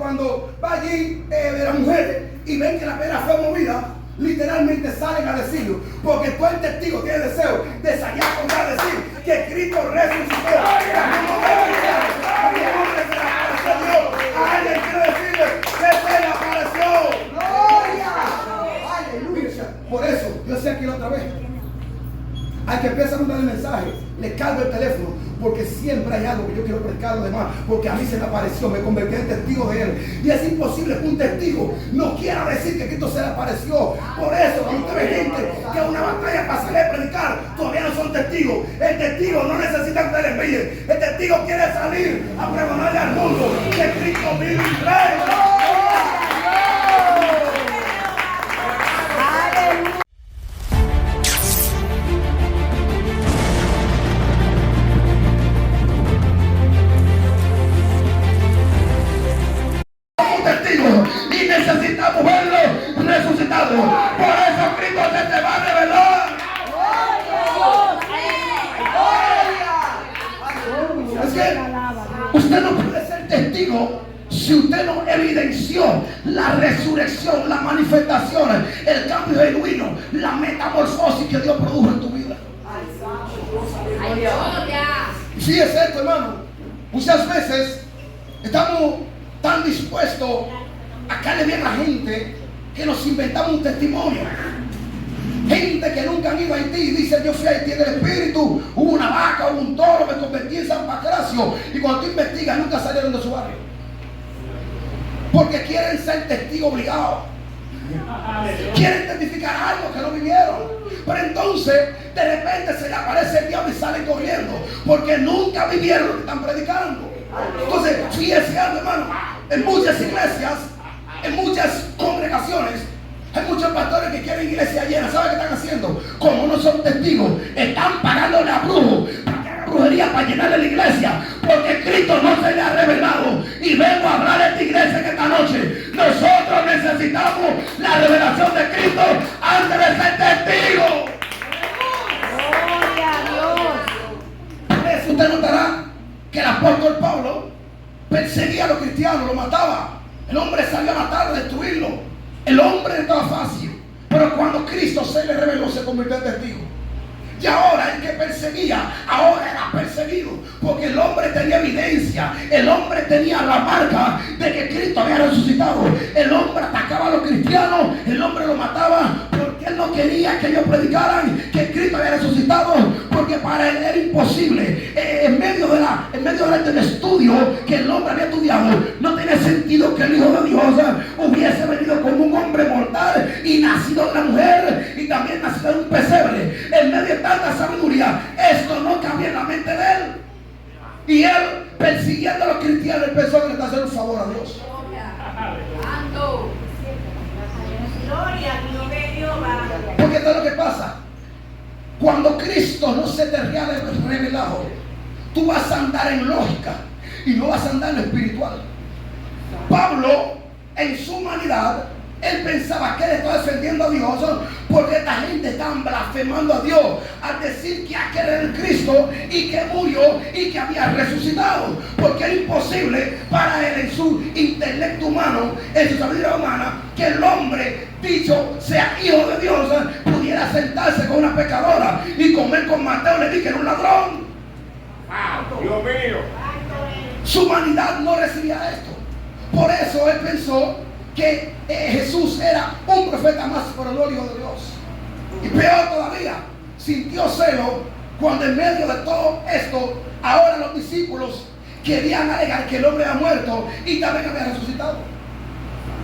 cuando va allí de las mujeres y ven que la piedra fue movida, literalmente salen a decirlo, porque todo el testigo tiene deseo de salir a contar, a decir que Cristo resucitó. A alguien quiere decirle que se le apareció. ¡Gloria! ¡Aleluya! Por eso, yo sé aquí la otra vez, hay que empezar a mandar el mensaje, le cargo el teléfono, porque siempre hay algo que yo quiero predicar a los demás, porque a mí se me apareció, me convertí en testigo de él, y es imposible que un testigo no quiera decir que Cristo se le apareció. Por eso, cuando usted ve gente que una batalla para salir a predicar, todavía no son testigos. El testigo no necesita que usted le envíe, el testigo quiere salir a pregonarle al mundo que Cristo vive y reina. Necesitamos verlo resucitado. Por eso Cristo se te va a revelar. Es que usted no puede ser testigo si usted no evidenció la resurrección, las manifestaciones, el cambio genuino, la metamorfosis que Dios produjo en tu vida. Sí, es cierto, hermano. Muchas veces estamos tan dispuestos a caerle bien a gente que nos inventamos un testimonio. Gente que nunca han ido a Haití y dice: yo fui a Haití en el espíritu, hubo una vaca, hubo un toro, me convertí en San Pancracio. Y cuando tú investigas, nunca salieron de su barrio, porque quieren ser testigos obligados, quieren testificar algo que no vivieron. Pero entonces de repente se le aparece el diablo y salen corriendo, porque nunca vivieron lo que están predicando. Entonces, fíjese algo, hermano, en muchas iglesias, en muchas congregaciones, hay muchos pastores que quieren iglesia llena. ¿Saben qué están haciendo? Como no son testigos, están pagándole a brujos para que hagan brujería para llenarle la iglesia, porque Cristo no se le ha revelado. Y vengo a hablar a esta iglesia en esta noche. Nosotros necesitamos la revelación de Cristo antes de ser testigos. Gloria a Dios. Por eso usted notará que el apóstol Pablo perseguía a los cristianos, los mataba. El hombre salió a matar, a destruirlo. El hombre no estaba fácil. Pero cuando Cristo se le reveló, se convirtió en testigo. Y ahora el que perseguía, ahora era perseguido. Porque el hombre tenía evidencia. El hombre tenía la marca de que Cristo había resucitado. El hombre atacaba a los cristianos. El hombre los mataba porque él no quería que ellos predicaran que Cristo había resucitado. Porque para él era imposible. En medio del estudio que el hombre había estudiado, no tenía sentido que el Hijo de Dios hubiese venido como un hombre mortal y nacido de una mujer y también nacido de un pesebre. En medio de tanta sabiduría, esto no cabía en la mente de él. Y él, persiguiendo a los cristianos, él pensó que le estaba haciendo un favor a Dios. Porque esto es lo que pasa. Cuando Cristo no se te ha revelado, tú vas a andar en lógica y no vas a andar en lo espiritual. Pablo, en su humanidad, él pensaba que él estaba defendiendo a Dios, porque esta gente estaba blasfemando a Dios al decir que aquel era el Cristo y que murió y que había resucitado. Porque era imposible para él, en su intelecto humano, en su sabiduría humana, que el hombre dicho sea hijo de Dios pudiera sentarse con una pecadora y comer con Mateo. Le dije que era un ladrón. Dios mío. Su humanidad no recibía esto. Por eso él pensó que Jesús era un profeta más, pero no el Hijo de Dios. Y peor todavía, sintió celo cuando en medio de todo esto, ahora los discípulos querían alegar que el hombre había muerto y también había resucitado.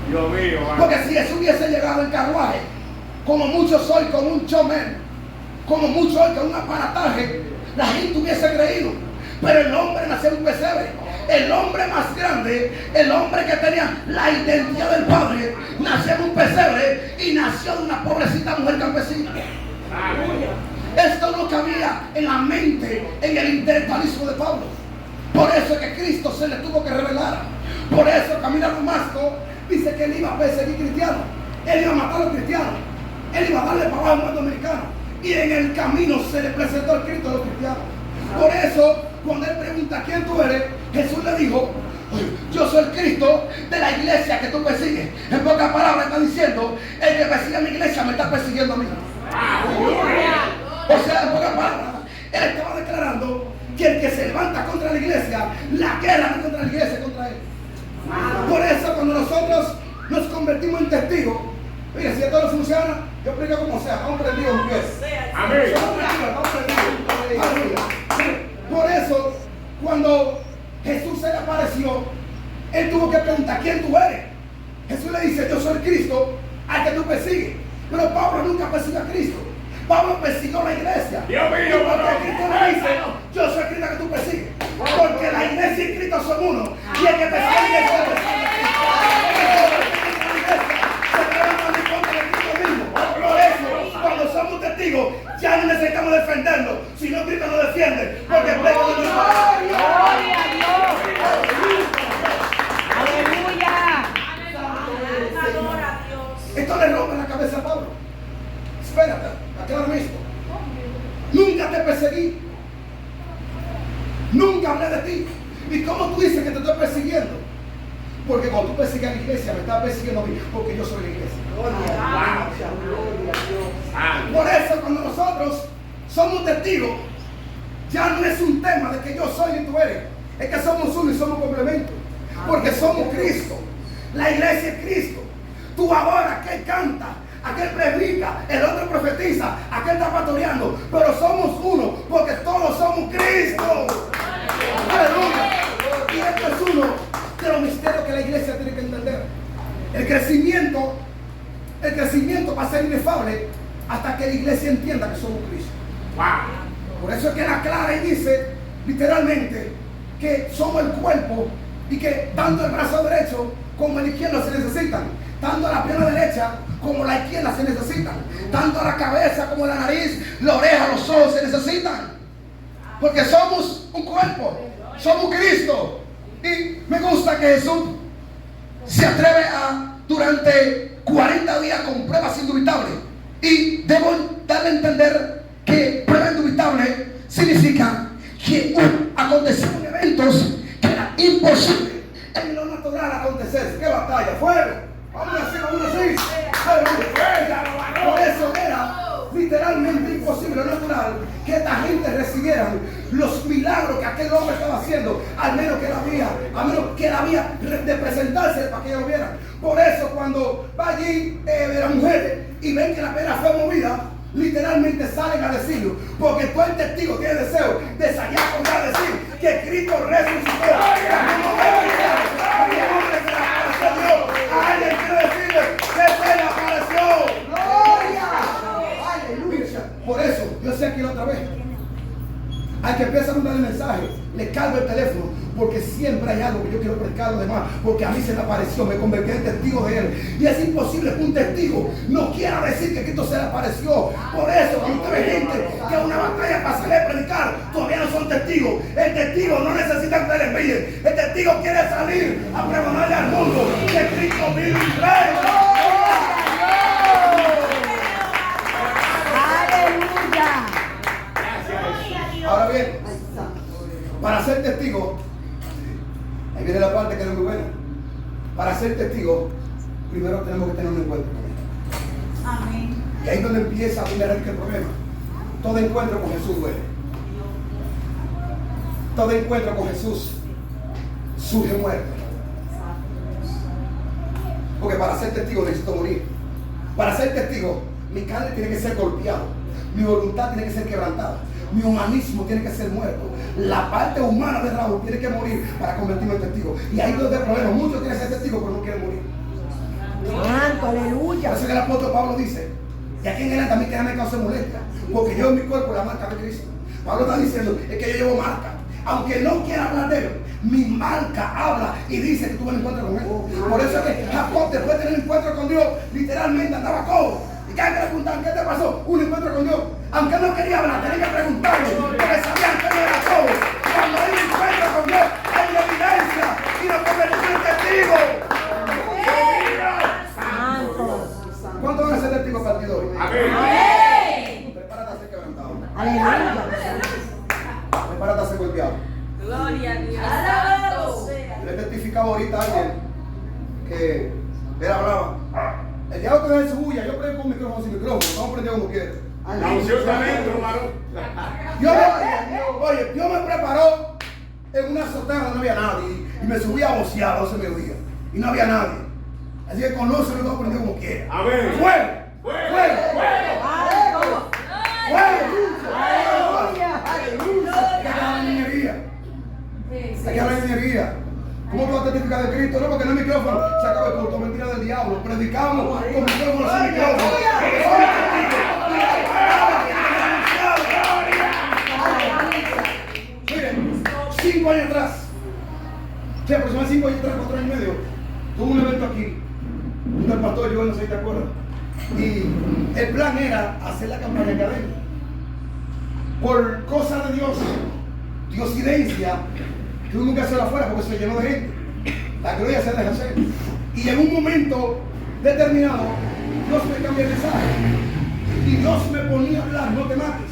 Dios mío. Porque si Jesús hubiese llegado en carruaje, como muchos hoy con un showman, como muchos hoy con un aparataje, la gente hubiese creído. Pero el hombre nació en un pesebre. El hombre más grande, el hombre que tenía la identidad del Padre, nació en un pesebre y nació de una pobrecita mujer campesina. Esto no cabía en la mente, en el intelectualismo de Pablo. Por eso es que Cristo se le tuvo que revelar. Por eso camino a Damasco dice que él iba a perseguir cristianos. Él iba a matar a los cristianos. Él iba a darle para abajo a un dominicano. Y en el camino se le presentó el Cristo a los cristianos. Por eso, cuando él pregunta quién tú eres, Jesús le dijo: Yo soy el Cristo de la iglesia que tú persigues. En pocas palabras está diciendo, el que persigue a mi iglesia me está persiguiendo a mí. O sea, en pocas palabras, él estaba declarando que el que se levanta contra la iglesia, la guerra no es contra la iglesia, es contra él. Por eso cuando nosotros nos convertimos en testigos, mire, si esto no funciona, yo explico como sea, vamos prendidos en pie. Amén. Vamos prendidos. Aleluya. Por eso, cuando Jesús se le apareció, él tuvo que preguntar, ¿quién tú eres? Jesús le dice, yo soy Cristo al que tú persigues. Pero Pablo nunca persiguió a Cristo. Pablo persiguió a la iglesia. Dios mío, y porque Cristo le dice, yo soy Cristo que tú persigues. Porque la iglesia y Cristo son uno. Y el que persigue a la iglesia persigue a Cristo. Se levantan en contra de Cristo mismo. Por eso, cuando somos testigos, ya no necesitamos defendernos, sino Cristo nos defiende. Porque el pleito de Dios. ¡Gloria a Dios! ¡Aleluya! Esto le rompe la cabeza a Pablo. Espérate, aclárame esto. Nunca te perseguí. Nunca hablé de ti. ¿Y cómo tú dices que te estoy persiguiendo? Porque cuando tú persigues a la iglesia, me estás persiguiendo a mí, porque yo soy la iglesia. Por eso cuando nosotros somos testigos, ya no es un tema de que yo soy y tú eres. Es que somos uno y somos complementos. Porque somos Cristo. La iglesia es Cristo. Tú ahora, aquel canta, aquel predica, el otro profetiza, aquel está pastoreando, pero somos uno, porque todos somos Cristo. Aleluya. Y esto es uno de los misterios que la iglesia tiene que entender. El crecimiento va a ser inefable hasta que la iglesia entienda que somos Cristo. Por eso es que la clara y dice literalmente que somos el cuerpo y que tanto el brazo derecho como el izquierdo se necesitan. Tanto la pierna derecha como la izquierda se necesitan. Tanto la cabeza como la nariz, la oreja, los ojos se necesitan. Porque somos un cuerpo. Somos Cristo. Y me gusta que Jesús se atreve a, durante 40 días con pruebas indubitables. Y debo darle a entender que pruebas indubitables significa que acontecieron eventos que eran imposibles en lo natural acontecer. ¿Qué batalla? ¡Fuego! Vamos a decir. Por eso era literalmente imposible, lo natural, que esta gente recibieran los milagros que aquel hombre estaba haciendo, al menos que él había de presentarse para que ellos lo vieran. Por eso cuando va allí las mujeres y ven que la piedra fue movida, literalmente salen a decirlo, porque todo el testigo tiene deseo de salir a contar a decir que Cristo resucitó. Alguien quiere decirle que se le apareció. ¡Gloria! ¡Aleluya! Por eso, yo sé aquí la otra vez. Hay que empezar a mandar el mensaje. Le cargo el teléfono. Porque siempre hay algo que yo quiero predicar a los demás. Porque a mí se me apareció. Me convertí en testigo de él. Y es imposible que un testigo no quiera decir que Cristo se le apareció. Por eso, cuando usted ve gente que a una batalla para salir a predicar, todavía no son testigos. El testigo no necesita que ustedes envíen. El testigo quiere salir a pregonarle al mundo que Cristo vive y reina. ¡Aleluya! Ahora bien, para ser testigo, ahí viene la parte que no es muy buena. Para ser testigo, primero tenemos que tener un encuentro con él. Amén. Y ahí es donde empieza a mirar el problema. Todo encuentro con Jesús duele. Todo encuentro con Jesús surge muerte. Porque para ser testigo necesito morir. Para ser testigo, mi carne tiene que ser golpeada. Mi voluntad tiene que ser quebrantada. Mi humanismo tiene que ser muerto. La parte humana de Raúl tiene que morir para convertirme en testigo. Y ahí es donde el problema. Muchos quieren ser testigos, pero no quieren morir. Santo, aleluya. Por eso que el apóstol Pablo dice, y aquí en él también que me causa molestia, porque yo en mi cuerpo la marca de Cristo. Pablo está diciendo, es que yo llevo marca. Aunque no quiera hablar de él, mi marca habla y dice que tuve un encuentro con él. Por eso es que Jacob, después de tener un encuentro con Dios, literalmente andaba cojo. Y cada vez que le preguntaban, ¿qué te pasó? Un encuentro con Dios. Aunque no quería hablar, tenía que preguntarle, porque sabían que no era cojo. Cuando hay un encuentro con Dios, hay evidencia y nos convertimos en testigos. ¿Cuántos van a ser testigos para ti hoy? Amén. Prepárate a ser quebrantado. Aleluya. Prepárate a ser golpeado. Gloria a Dios. Le testifico él hablaba. El diablo te da su bulla, yo prendo con micrófono sin micrófono, vamos a prender como quiera. La unción está dentro, hermano. Dios me preparó en una azotea donde no había nadie y me subí a vocear a 12 mediodía y no había nadie. Así que conócelo y lo aprendí como quiera. Amén. ¡Fuego! Fuego. ¡Fuego! Aleluya. ¡Fuego! Aleluya. Hay que hablar de niñería. Hay que hablar de niñería. ¿Cómo tú vas a testificar de Cristo? No, porque no hay micrófono. Se acaba el culto, mentira del diablo. Predicamos con micrófono sin micrófono. Porque somos testigos. Miren, 5 años atrás, sí, aproximadamente 5 años atrás, 4 años y medio, tuve un evento aquí, junto al pastor Joel, no sé si te acuerdas. Y el plan era hacer la campaña académica. Por cosa de Dios, diosidencia, tuvimos que hacerla afuera porque se llenó de gente. La gloria se deja hacer. Y en un momento determinado, Dios me cambió el mensaje. Y Dios me ponía a hablar, no te mates.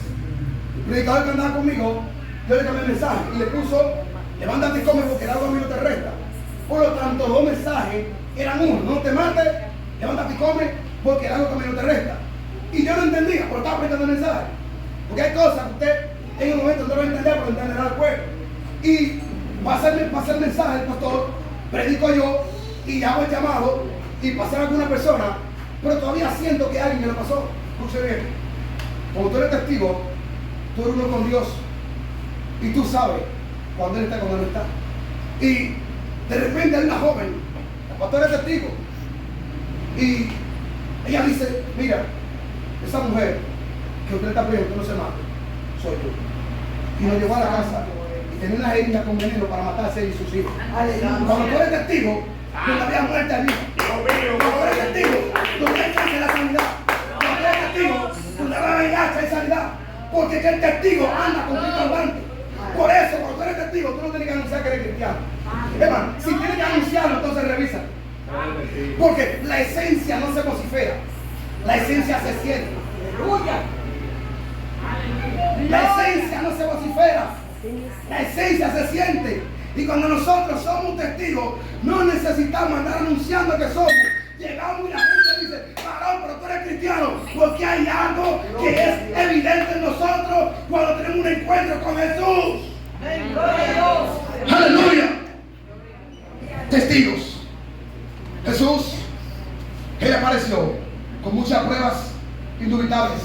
El predicador que andaba conmigo, yo le cambié el mensaje y le puso, levántate y come porque el agua a mí no te resta. Por lo tanto, 2 mensajes eran uno, no te mates, levántate y come porque el agua a mí no te resta. Y yo no entendía, porque estaba predicando el mensaje. Porque hay cosas que usted en un momento no lo va a entender, pero entenderá después. Y pasa el mensaje, el pastor, predico yo y hago el llamado y pasar a alguna persona, pero todavía siento que alguien me lo pasó. Escuche bien, como tú eres testigo, tú eres uno con Dios y tú sabes cuando Él está y cuando Él no está. Y de repente hay una joven, el pastor es testigo, y ella dice, mira, esa mujer que usted está pidiendo que no se mate, soy yo. Y nos llevó a la casa y tenía una jeringa con veneno para matarse a él y sus hijos. Cuando tú eres testigo, no había muerte allí. Cuando tú eres testigo, tú tienes chance de la sanidad. Cuando tú eres testigo, tú le vas a venganza y sanidad. Porque que el testigo anda con Cristo andante. Por eso, cuando tú eres testigo, tú no tienes que anunciar que eres cristiano. Hermano, si tienes que anunciarlo, entonces revisa. Porque la esencia no se vocifera, la esencia se siente. La esencia no se vocifera, la esencia se siente. Y cuando nosotros somos testigos, no necesitamos andar anunciando que somos. Llegamos y la gente dice, varón, pero tú eres cristiano, porque hay algo que es evidente en nosotros cuando tenemos un encuentro con Jesús. Aleluya. Testigos. Jesús, Él apareció con muchas pruebas indubitables.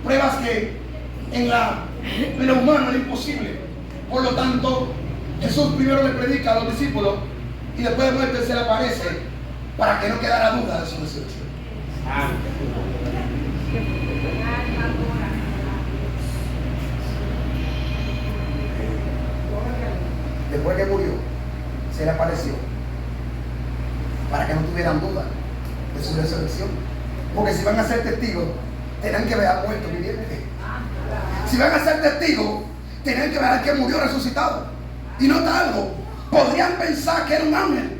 Pruebas que en lo humano era imposible. Por lo tanto, Jesús primero le predica a los discípulos y después de muerte se le aparece para que no quedara duda de su resurrección. Después que murió, se le apareció para que no tuvieran duda de su resurrección. Porque si van a ser testigos, tendrán que ver al muerto viviente. Si van a ser testigos, tendrán que ver al que murió resucitado. Y nota algo, podrían pensar que era un ángel.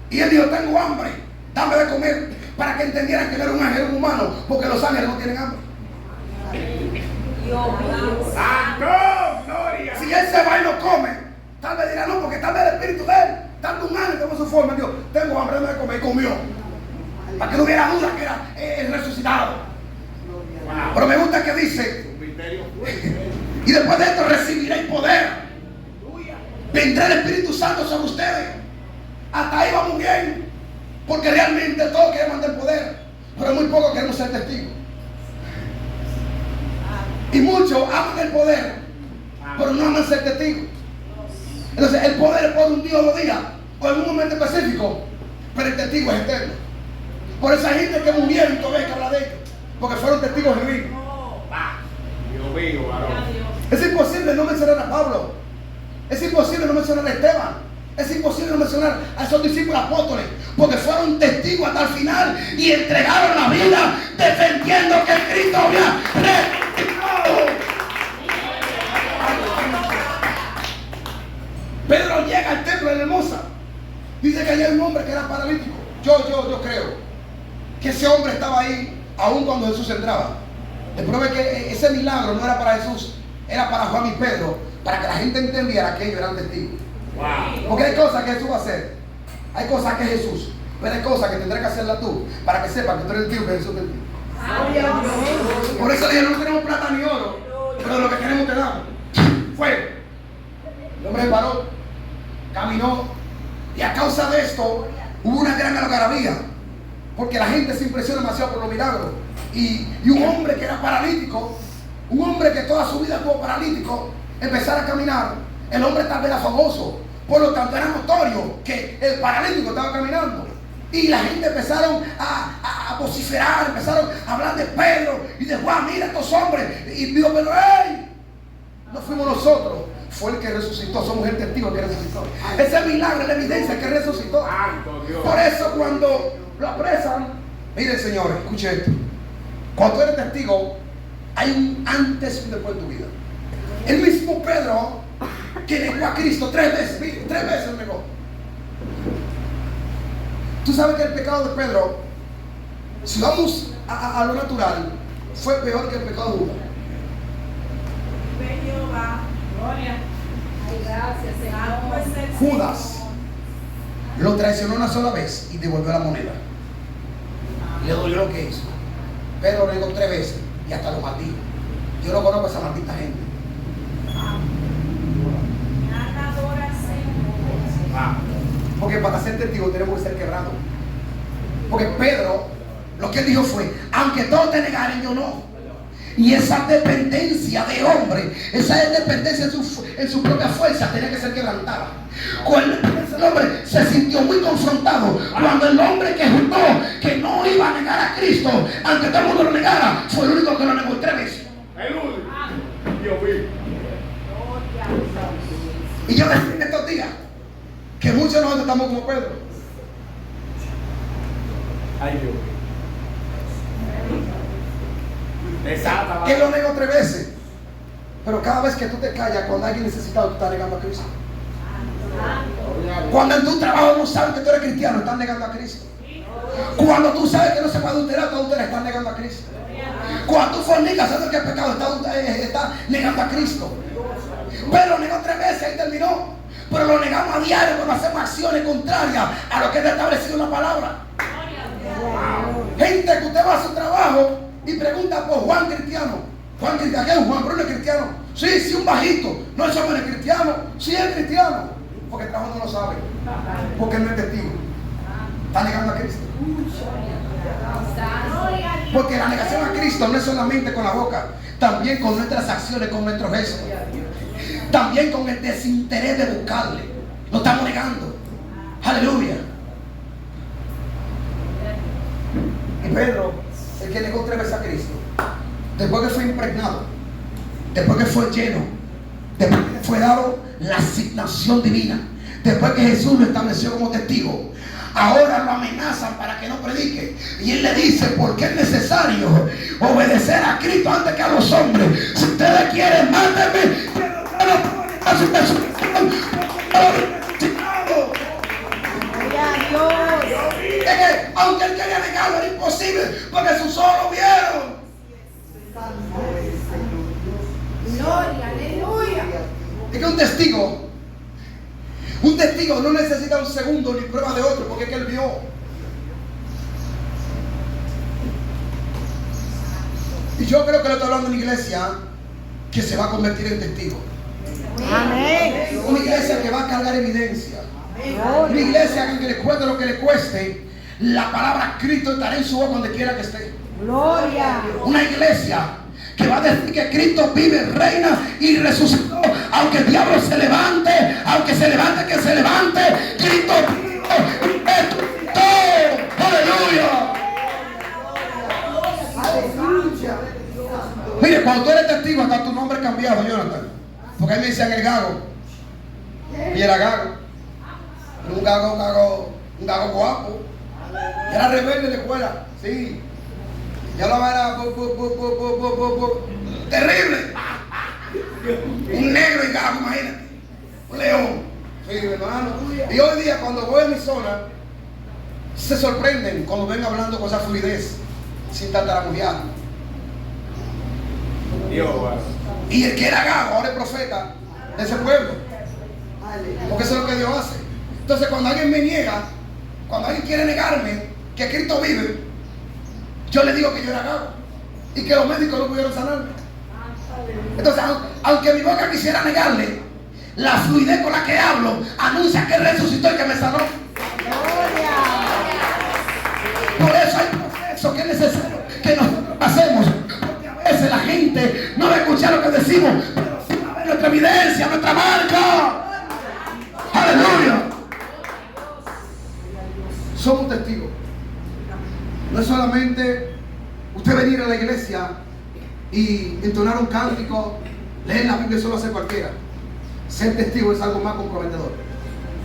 Y él dijo, tengo hambre, dame de comer, para que entendieran que no era un ángel, era un humano, porque los ángeles no tienen hambre. ¡Santo! ¡Gloria! Si él se va y no come, tal vez dirá no, porque tal vez el espíritu de él, tanto un ángel como su forma, Dios, tengo hambre, dame de comer, y comió. Para que no hubiera duda que era el resucitado. Pero me gusta que dice, y después de esto recibiréis poder. Vendrá el Espíritu Santo sobre ustedes. Hasta ahí vamos bien, porque realmente todos queremos el poder, pero muy pocos queremos ser testigos. Y muchos aman el poder, pero no aman ser testigos. Entonces el poder es por un día o 2 días, o en un momento específico, pero el testigo es eterno. Por esa gente que murieron y todavía hay que hablar de ellos, porque fueron testigos genuinos. Dios mío, varón. Es imposible no mencionar a Pablo. Es imposible no mencionar a Esteban. Es imposible no mencionar a esos discípulos apóstoles, porque fueron testigos hasta el final y entregaron la vida defendiendo que Cristo había resucitado. Pedro llega al templo de Hermosa. Dice que allá hay un hombre que era paralítico. Yo creo que ese hombre estaba ahí aún cuando Jesús entraba. El problema es que ese milagro no era para Jesús, era para Juan y Pedro, para que la gente entendiera que ellos eran testigos. Wow. Porque hay cosas que Jesús va a hacer, hay cosas que Jesús Pero hay cosas que tendrás que hacerlas tú para que sepas que tú eres el tío que Jesús te dio. Por eso dije, no tenemos plata ni oro, pero lo que queremos te damos. Fuego. El hombre se paró, caminó, y a causa de esto hubo una gran algarabía, porque la gente se impresiona demasiado por los milagros. Y un hombre que era paralítico, un hombre que toda su vida estuvo paralítico, empezar a caminar. El hombre tal vez era famoso, por lo tanto era notorio que el paralítico estaba caminando. Y la gente empezaron a vociferar, empezaron a hablar de Pedro y de Juan. Mira estos hombres. Y dijo Pedro, ¡hey! No fuimos nosotros, fue el que resucitó. Somos el testigo que resucitó. Ese milagro es la evidencia que resucitó. Por eso cuando lo apresan, miren señores, escuchen esto. Cuando tú eres testigo, hay un antes y un después de tu vida. El mismo Pedro que negó a Cristo 3 veces, miren, 3 veces lo negó. Tú sabes que el pecado de Pedro, si vamos a lo natural, fue peor que el pecado de Judas. Judas lo traicionó una sola vez y devolvió la moneda. Le dolió lo que hizo. Pedro lo negó 3 veces y hasta lo maldijo. Yo no conozco a esa maldita gente. Porque para ser testigo tenemos que ser quebrados. Porque Pedro, lo que él dijo fue, aunque todos te negaren, yo no. Y esa dependencia de hombre, esa dependencia en su propia fuerza tenía que ser quebrantada. Cuando el hombre se sintió muy confrontado, cuando el hombre que juró que no iba a negar a Cristo, aunque todo el mundo lo negara, fue el único que lo negó 3 veces. Y yo decía en estos días que muchos de nosotros estamos como Pedro. Ay, Dios. Él lo negó 3 veces. Pero cada vez que tú te callas, cuando alguien necesitado, tú estás negando a Cristo. Cuando en tu trabajo no sabes que tú eres cristiano, estás negando a Cristo. Cuando tú sabes que no se puede adulterar, tú adulteras, estás negando a Cristo. Cuando tú fornicas, sabes que es pecado, estás negando a Cristo. Pero lo negó 3 veces y terminó. Pero lo negamos a diario cuando hacemos acciones contrarias a lo que es establecido en la palabra. Gente que usted va a su trabajo y pregunta por Juan cristiano. Juan cristiano, ¿qué es Juan? Pero no es cristiano. Sí, un bajito. No, ese hombre es cristiano. Sí, es cristiano. Porque el trabajo no lo sabe. Porque él no es testigo. Está negando a Cristo. Porque la negación a Cristo no es solamente con la boca, también con nuestras acciones, con nuestros gestos. También con el desinterés de buscarle. Lo estamos negando. Aleluya. Y Pedro, el que negó 3 veces a Cristo, después que fue impregnado, después que fue lleno, después que fue dado la asignación divina, después que Jesús lo estableció como testigo, ahora lo amenazan para que no predique. Y él le dice, porque es necesario obedecer a Cristo antes que a los hombres. Si ustedes quieren, mátenme. A su resurrección, es que aunque él quería negarlo, era imposible porque sus ojos lo vieron. Gloria, aleluya. Es que un testigo no necesita un segundo ni prueba de otro, porque es que él vio. Y yo creo que le estoy hablando a una iglesia que se va a convertir en testigo. Amén. Una iglesia que va a cargar evidencia. Una iglesia que le cueste lo que le cueste, la palabra Cristo estará en su voz donde quiera que esté. Gloria. Una iglesia que va a decir que Cristo vive, reina y resucitó. Aunque el diablo se levante, aunque se levante, que se levante, Cristo vive y resucitó. Aleluya. Mire, cuando tú eres testigo, hasta tu nombre cambiado, Jonathan. Porque a mí me decían el gago. Y era gago. Un gago guapo. Y era rebelde de la escuela. Sí. Ya la era terrible. Un negro y gago, imagínate. Un león. Sí, hermano. Y hoy día cuando voy a mi zona, se sorprenden cuando ven hablando con esa fluidez, sin tartamudear. Y el que era gago ahora es profeta de ese pueblo. Porque eso es lo que Dios hace. Entonces cuando alguien me niega, cuando alguien quiere negarme que Cristo vive, yo le digo que yo era gago y que los médicos no pudieron sanarme. Entonces, aunque mi boca quisiera negarle, la fluidez con la que hablo anuncia que resucitó y que me sanó. Por eso hay proceso que es necesario que nosotros pasemos, porque a veces la gente no va a escuchar lo que decimos, pero sí va a ver nuestra evidencia, nuestra marca. Aleluya. Somos testigos. No es solamente usted venir a la iglesia y entonar un cántico, leer la Biblia, solo hace cualquiera. Ser testigo es algo más comprometedor.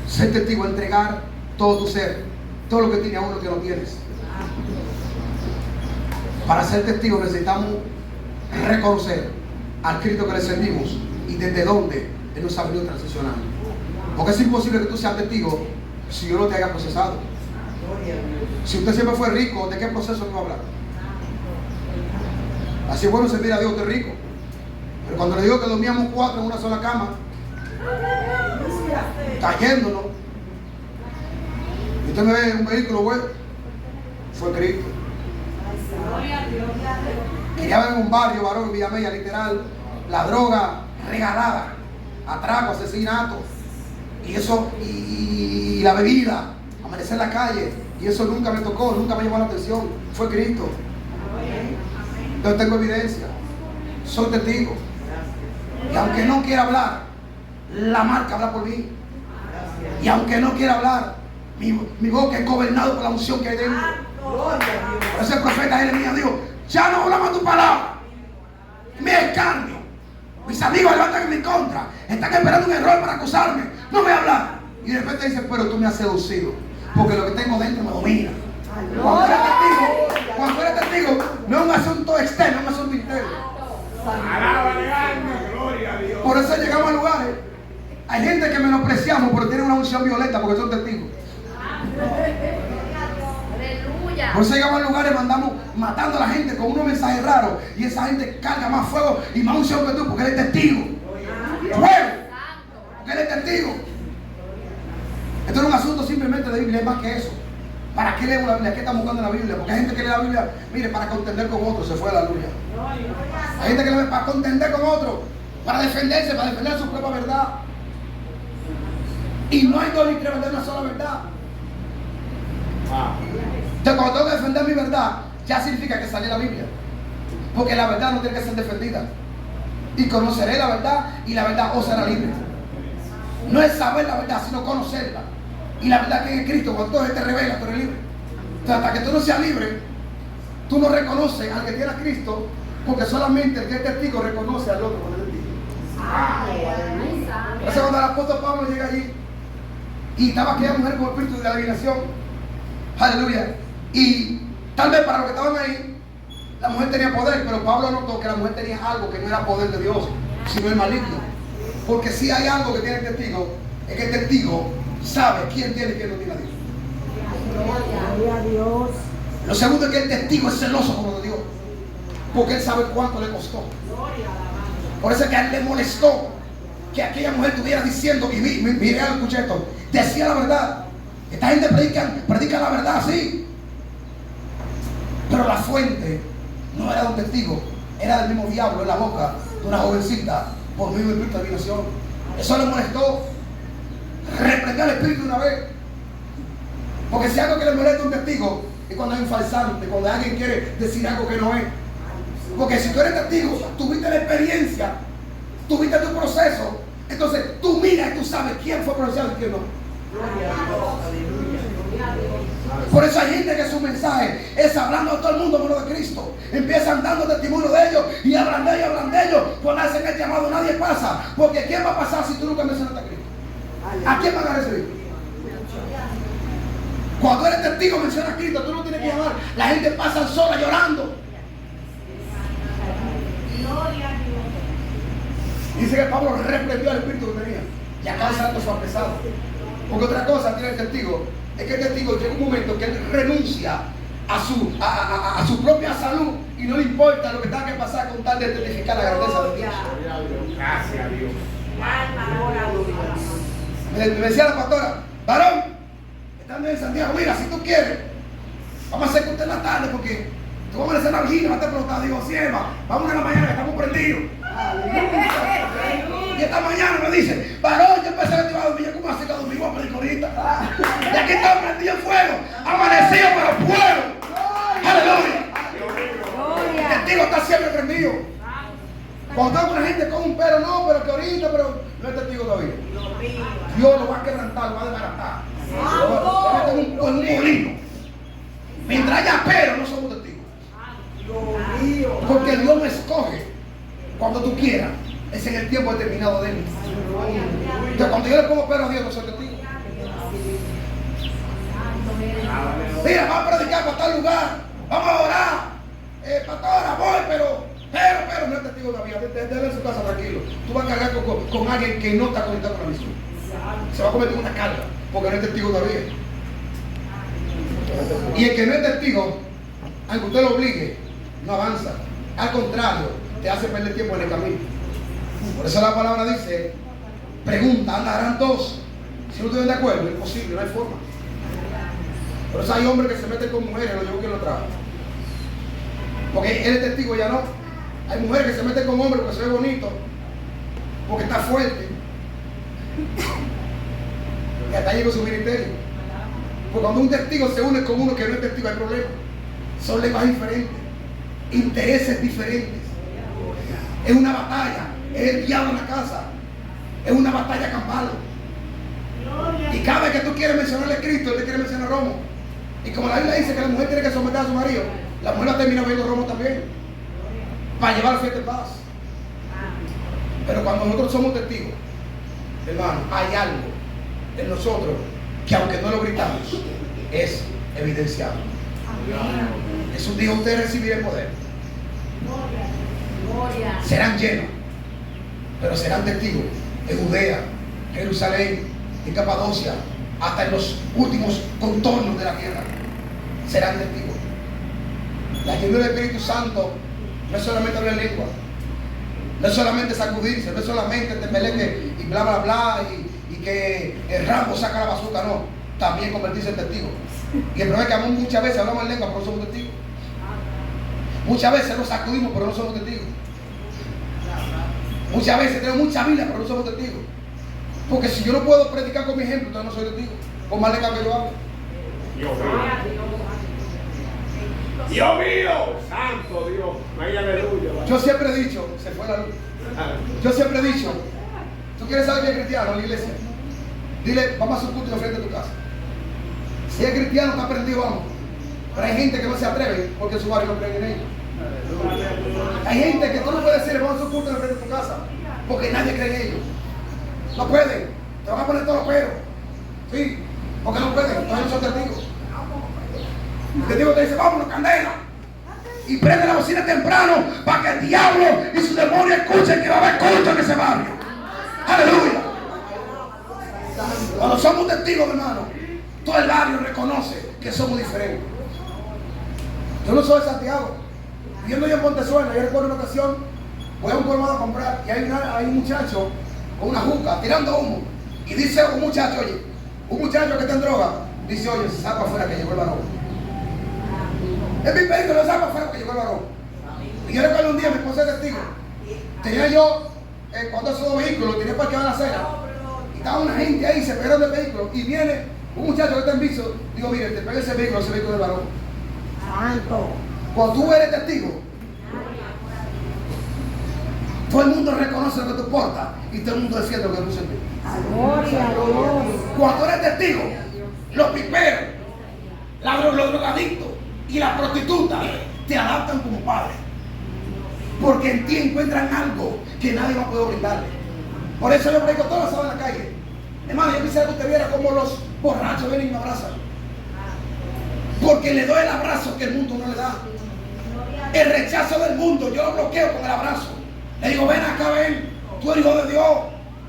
Ser testigo es entregar todo tu ser, todo lo que tiene a uno que no tienes. Para ser testigo necesitamos reconocer al Cristo que le servimos y desde dónde Él nos ha venido transicionando. Porque es imposible que tú seas testigo si yo no te haya procesado. Si usted siempre fue rico, ¿de qué proceso no va a hablar? Así es bueno servir a Dios, usted es rico. Pero cuando le digo que dormíamos 4 en una sola cama, cayéndonos, y usted me ve en un vehículo bueno, fue Cristo. Criaba en un barrio, varón, Villamella, literal, la droga regalada, atraco, asesinato, y eso, y la bebida, amanecer en la calle, y eso nunca me tocó, nunca me llamó la atención, fue Cristo. Yo tengo evidencia, soy testigo, y aunque no quiera hablar, la marca habla por mí, y aunque no quiera hablar, mi boca es gobernada por la unción que hay dentro. Por eso el profeta Jeremías dijo: ya no hablamos tu palabra, me escarnio. Mis amigos levantan en mi contra, están esperando un error para acusarme, no voy a hablar. Y de repente dice: pero tú me has seducido, porque lo que tengo dentro me domina. Cuando eres testigo, no es un asunto externo, es un asunto interno. Alábale, alma, gloria a Dios. Por eso llegamos a lugares, hay gente que menospreciamos, pero tienen una unción violenta porque son testigos. Por eso llegamos a lugares, mandamos matando a la gente con unos mensajes raros, y esa gente carga más fuego y más unción que tú, porque él es testigo. Fuego, porque él es testigo. Esto no es un asunto simplemente de Biblia, es más que eso. ¿Para qué leemos la Biblia? ¿Qué estamos buscando en la Biblia? Porque hay gente que lee la Biblia, mire, para contender con otros, se fue a la aleluya. Hay gente que lee para contender con otros, para defenderse, para defender su propia verdad. Y no hay dos ni tres verdades, una sola verdad. Entonces, cuando tengo que defender mi verdad, ya significa que sale la Biblia. Porque la verdad no tiene que ser defendida. Y conoceré la verdad, y la verdad os será libre. No es saber la verdad, sino conocerla. Y la verdad que en Cristo, cuando Él te revela, tú eres libre. Entonces, hasta que tú no seas libre, tú no reconoces al que tiene a Cristo, porque solamente el que es testigo reconoce al otro cuando es testigo. Por eso cuando el apóstol Pablo llega allí, y estaba aquella mujer con espíritu de adivinación, aleluya, y tal vez para los que estaban ahí, la mujer tenía poder, pero Pablo notó que la mujer tenía algo que no era poder de Dios, sino el maligno. Porque si hay algo que tiene el testigo, es que el testigo sabe quién tiene y quién no tiene a Dios. Gloria a Dios. Lo segundo es que el testigo es celoso como de Dios, porque él sabe cuánto le costó. Por eso es que a él le molestó que aquella mujer estuviera diciendo, y mire, escuché esto, decía la verdad. Esta gente predica la verdad así, pero la fuente no era de un testigo, era del mismo diablo en la boca de una jovencita por medio del espíritu de adivinación. Eso le molestó. Reprendió al espíritu una vez, porque si algo que le molesta a un testigo es cuando hay un falsante, cuando alguien quiere decir algo que no es. Porque si tú eres testigo, tuviste la experiencia, tuviste tu proceso, entonces tú miras y tú sabes quién fue procesado y quién no. Por eso hay gente que su mensaje es hablando a todo el mundo menos de Cristo. Empiezan dando testimonio de ellos y hablan de ellos. Cuando hacen el llamado nadie pasa. Porque ¿quién va a pasar si tú nunca mencionaste a Cristo? ¿A quién van a recibir? Cuando eres testigo menciona a Cristo, tú no tienes que llamar. La gente pasa sola llorando. Dice que Pablo reprendió al espíritu que tenía y a causa de esto fue apresado. Porque otra cosa tiene el testigo, es que el testigo llega un momento que él renuncia a su propia salud y no le importa lo que tenga que pasar con tal de testificar la grandeza de Dios. Gracias a Dios. Me decía la pastora: varón, estando en Santiago, mira, si tú quieres, vamos a hacer que usted en la tarde, porque tú vas a hacer la vigila, vas a explotar. Digo, sí, Eva, vamos a la mañana que estamos prendidos. Y esta mañana me dice, varón, yo empecé a activar a dormir. Yo como así que dormí, voy a predicar ahorita. Y aquí está prendido en fuego, amanecido pero fuego. Aleluya. El testigo está siempre prendido. Cuando está una gente con un pero, no, pero que ahorita, pero no es testigo todavía. Dios lo va a quebrantar, lo va a desbaratar. Lo va a meter en un molino. Mientras haya pero, no somos testigos. Porque Dios no escoge cuando tú quieras. Es en el tiempo determinado de Él. Entonces, cuando yo le pongo pero a Dios, no soy testigo. Mira, vamos a predicar para tal lugar. Vamos a orar. Pastora, voy, pero no es testigo todavía. Déjale en su casa tranquilo. Tú vas a cargar con alguien que no está conectado con la misión. Se va a convertir en una carga, porque no es testigo todavía. Y el que no es testigo, aunque usted lo obligue, no avanza. Al contrario, te hace perder tiempo en el camino. Por eso la palabra dice, pregunta, andarán dos. Si no están de acuerdo, es imposible, no hay forma. Por eso hay hombres que se meten con mujeres, lo llevo quien lo trae. Porque él es testigo, ya no. Hay mujeres que se meten con hombres porque se ve bonito, porque está fuerte. Y hasta llegó su ministerio. Porque cuando un testigo se une con uno que no es testigo, hay problema. Son lenguas diferentes, intereses diferentes. Es una batalla, es el diablo en la casa, es una batalla campal. Y cada vez que tú quieres mencionarle a Cristo, él te quiere mencionar a Romo. Y como la Biblia dice que la mujer tiene que someter a su marido, la mujer la termina viendo Romo también, para llevar la fiesta en paz. Pero cuando nosotros somos testigos, hermano, hay algo en nosotros que aunque no lo gritamos, es evidenciado. Jesús dijo, ustedes recibirán poder. Serán llenos, pero serán testigos en Judea, Jerusalén, en Capadocia, hasta en los últimos contornos de la tierra. Serán testigos. La llenura del Espíritu Santo no es solamente hablar lengua, no es solamente sacudirse, no es solamente tembeleque y bla bla bla y que el Rambo saca la bazooka, no, también convertirse en testigo. Y el problema es que muchas veces hablamos en lengua pero no somos testigos. Muchas veces nos sacudimos pero no somos testigos. Muchas veces tenemos mucha Biblia pero no somos testigos. Porque si yo no puedo predicar con mi ejemplo, entonces no soy testigo. Con más lengua que yo hablo. Dios mío, santo Dios, ay, aleluya. Yo siempre he dicho, se fue la luz. Yo siempre he dicho, ¿tú quieres saber que es cristiano en la iglesia? Dile, vamos a hacer un culto frente a tu casa. Si es cristiano, está prendido, vamos. Pero hay gente que no se atreve porque su barrio no cree en ellos. Hay gente que tú no puedes decirle, vamos a hacer un culto frente a tu casa, porque nadie cree en ellos. No pueden, te van a poner todos los peros. Sí, porque no pueden, entonces no son testigos. El testigo te dice, vámonos, candela. Y prende la bocina temprano para que el diablo y sus demonios escuchen que va a haber culto en ese barrio. Aleluya. Cuando somos testigos, hermano, todo el barrio reconoce que somos diferentes. Yo no soy de Santiago. Viviendo yo en Pontezuela, yo recuerdo una ocasión, voy a un colmado a comprar y hay un muchacho con una juca tirando humo. Y dice un muchacho, oye, un muchacho que está en droga, dice, oye, se saca afuera que llegó el varón. Es mi pedido, lo saco afuera que llegó el varón. Y yo recuerdo un día, mi esposa es testigo. Tenía yo, cuando esos vehículos, tenía parqueado en la acera. Y estaba una gente ahí, se pegaron del vehículo. Y viene un muchacho que está en viso. Digo, mire, te pega ese vehículo del varón. Santo. Cuando tú eres testigo, todo el mundo reconoce lo que tú portas y todo el mundo defiende lo que tú sientes. Gloria a Dios. Cuando eres testigo, los piperos, los drogadictos y las prostitutas te adaptan como padre, porque en ti encuentran algo que nadie va a poder brindarle. Por eso yo predico todas las sábados en la calle. Hermano, yo quisiera que usted viera cómo los borrachos vienen y me abrazan, porque le doy el abrazo que el mundo no le da. El rechazo del mundo yo lo bloqueo con el abrazo. Le digo, ven acá, ven, tú eres hijo de Dios.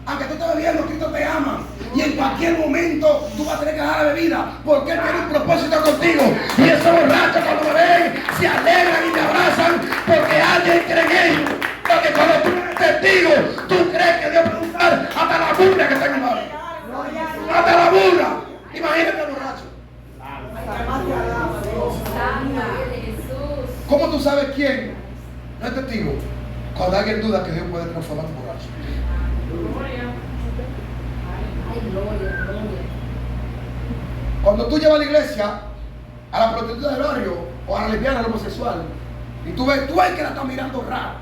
Aunque tú estés bebiendo, Cristo te ama. Y en cualquier momento tú vas a tener que dejar la bebida, porque Él tiene un propósito contigo. Y esos borrachos cuando me ven se alegran y te abrazan, porque alguien cree en ellos. Porque cuando tú eres testigo, tú crees que Dios puede usar hasta la burra que está en el barrio. Hasta la burra. Imagínate el borracho. ¿Cómo tú sabes quién no es testigo? Cuando alguien duda que Dios puede transformar tu borracho. Cuando tú llevas a la iglesia a la prostituta del barrio o a la lesbiana, al homosexual, y tú ves que la está mirando raro,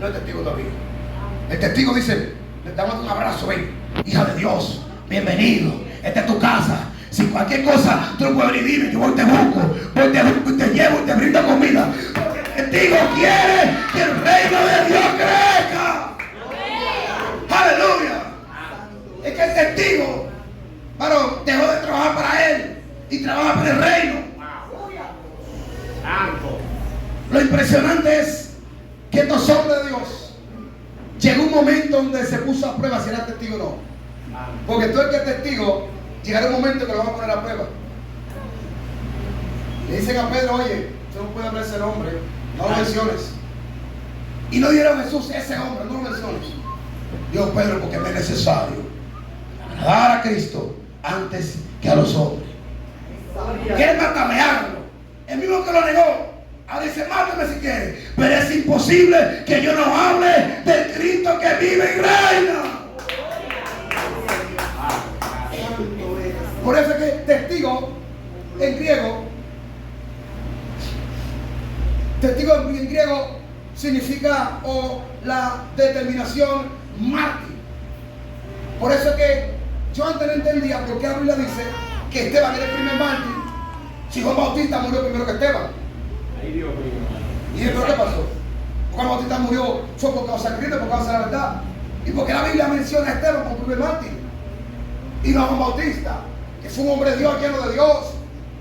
no es testigo todavía. El testigo dice: le damos un abrazo, ven, hija de Dios, bienvenido, esta es tu casa. Si cualquier cosa tú puedes venir y dime, yo voy te busco, voy te busco y te llevo y te brindo comida. Porque el testigo quiere que el reino de Dios crezca. Aleluya. Es que el testigo, varón, dejó de trabajar para él y trabaja para el reino. Lo impresionante es que estos hombres de Dios llegó un momento donde se puso a prueba si era testigo o no. Porque tú el que es testigo, llegará un momento que lo van a poner a prueba. Le dicen a Pedro: oye, tú no puedes hablar ese nombre, no lo menciones. Y no dieron a Jesús ese hombre, no lo menciones. Dijo Pedro: porque me es necesario agradar a Cristo antes que a los hombres. Quieren matalearlo. El mismo que lo negó. Ahora dice: mátame si quiere. Pero es imposible que yo no hable del Cristo que vive y reina. Por eso es que testigo en griego significa la determinación mártir. Por eso es que yo antes no entendía por qué la Biblia dice que Esteban era el primer mártir, si Juan Bautista murió primero que Esteban. ¿Y después qué pasó? Juan Bautista murió fue por causa de Cristo, por causa de la verdad. Y porque la Biblia menciona a Esteban como primer mártir y no a Juan Bautista, que fue un hombre de Dios, lleno de Dios,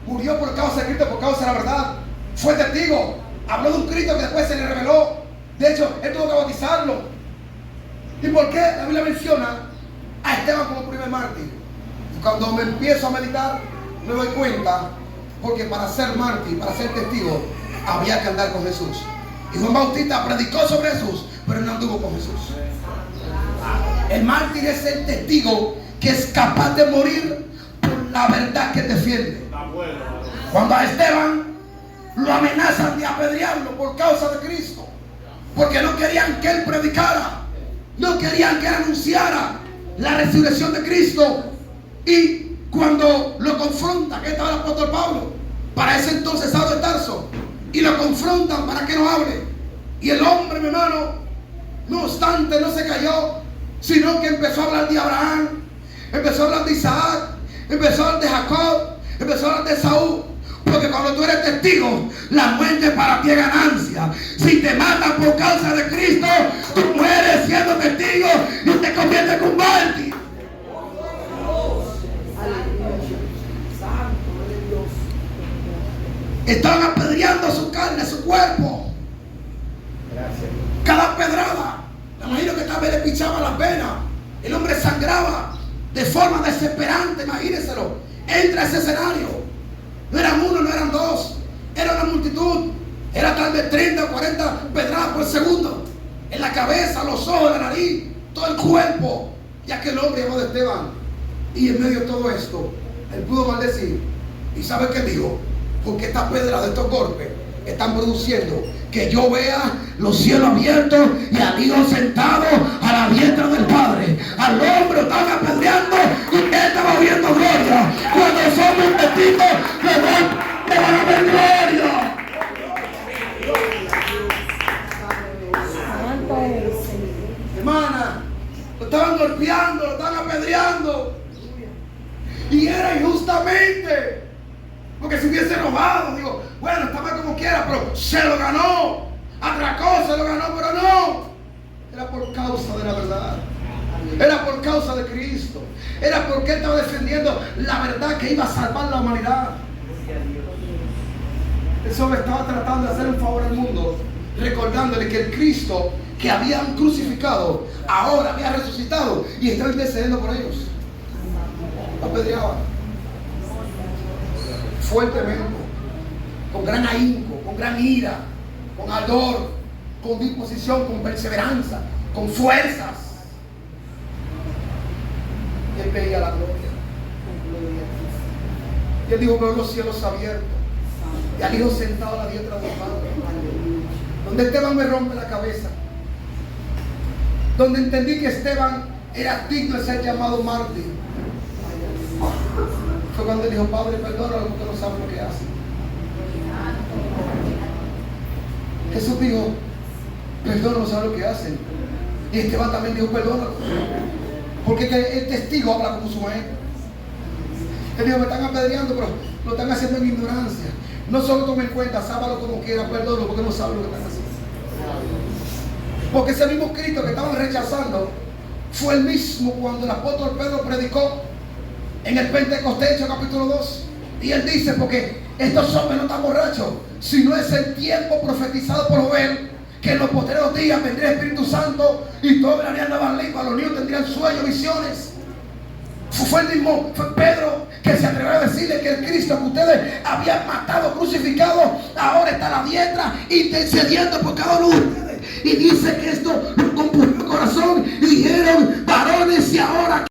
murió por causa de Cristo, por causa de la verdad, fue testigo, habló de un Cristo que después se le reveló. De hecho, él tuvo que bautizarlo. ¿Y por qué la Biblia menciona a Esteban como primer mártir? Y cuando me empiezo a meditar, me doy cuenta, porque para ser mártir, para ser testigo, había que andar con Jesús. Y Juan Bautista predicó sobre Jesús, pero no anduvo con Jesús. El mártir es el testigo que es capaz de morir por la verdad que defiende. Cuando a Esteban lo amenazan de apedrearlo por causa de Cristo, porque no querían que él predicara, no querían que él anunciara la resurrección de Cristo. Y cuando lo confrontan, que estaba el apóstol Pablo, para ese entonces Saulo de Tarso, y lo confrontan para que no hable, y el hombre, mi hermano, no obstante, no se cayó, sino que empezó a hablar de Abraham, empezó a hablar de Isaac, empezó a hablar de Jacob, empezó a hablar de Saúl. Porque cuando tú eres testigo, la muerte para ti es ganancia. Si te matan por causa de Cristo, tú mueres siendo testigo y te conviertes en un mártir. Estaban apedreando su carne, su cuerpo. Cada pedrada, me imagino que tal vez le pichaba las venas. El hombre sangraba de forma desesperante, imagínenselo. Entra a ese escenario. No eran uno, no eran dos, era una multitud. Era tal vez 30 o 40 pedradas por segundo. En la cabeza, los ojos, la nariz, todo el cuerpo. Y aquel hombre llamado Esteban. Y en medio de todo esto, él pudo maldecir. ¿Y sabe qué dijo? Porque estas pedras de estos golpes están produciendo que yo vea los cielos abiertos y al Hijo sentado a la diestra del Padre. Al hombre estaban apedreando y él estaba viendo gloria. Cuando somos testigos, le van a ver gloria. Santo es el Señor. Hermana, lo estaban golpeando, lo estaban apedreando. Y era injustamente. Porque si hubiese enojado, digo, bueno, estaba como quiera, pero se lo ganó. Atracó, se lo ganó, pero no. Era por causa de la verdad. Era por causa de Cristo. Era porque él estaba defendiendo la verdad que iba a salvar la humanidad. Eso me estaba tratando de hacer un favor al mundo, recordándole que el Cristo que habían crucificado ahora había resucitado y estaba intercediendo por ellos. Lo apedreaban fuertemente, con gran ahínco, con gran ira, con ardor, con disposición, con perseverancia, con fuerzas. Y él veía la gloria. Y él dijo: veo los cielos abiertos y al Hijo sentado a la diestra del Padre. Donde Esteban me rompe la cabeza. Donde entendí que Esteban era digno de ser llamado mártir. Fue cuando él dijo: Padre, perdónalo porque no saben lo que hacen. Jesús dijo: perdónalo, no saben lo que hacen. Y Esteban también dijo: perdónalo. Porque el testigo habla como su maestro. Él dijo: me están apedreando, pero lo están haciendo en ignorancia. No solo tomen en cuenta, sábalo como quiera, perdónalo porque no saben lo que están haciendo. Porque ese mismo Cristo que estaban rechazando fue el mismo cuando el apóstol Pedro predicó en el Pentecostés, capítulo 2. Y él dice: porque estos hombres no están borrachos, sino es el tiempo profetizado por Joel, que en los posteriores días vendría el Espíritu Santo y todos hablarían nuevas lenguas, los niños tendrían sueños, visiones. Fue el mismo, fue Pedro que se atrevió a decirle que el Cristo que ustedes habían matado, crucificado, ahora está a la diestra intercediendo por cada uno de ustedes. Y dice que esto lo compuso el corazón y dijeron: varones, y ahora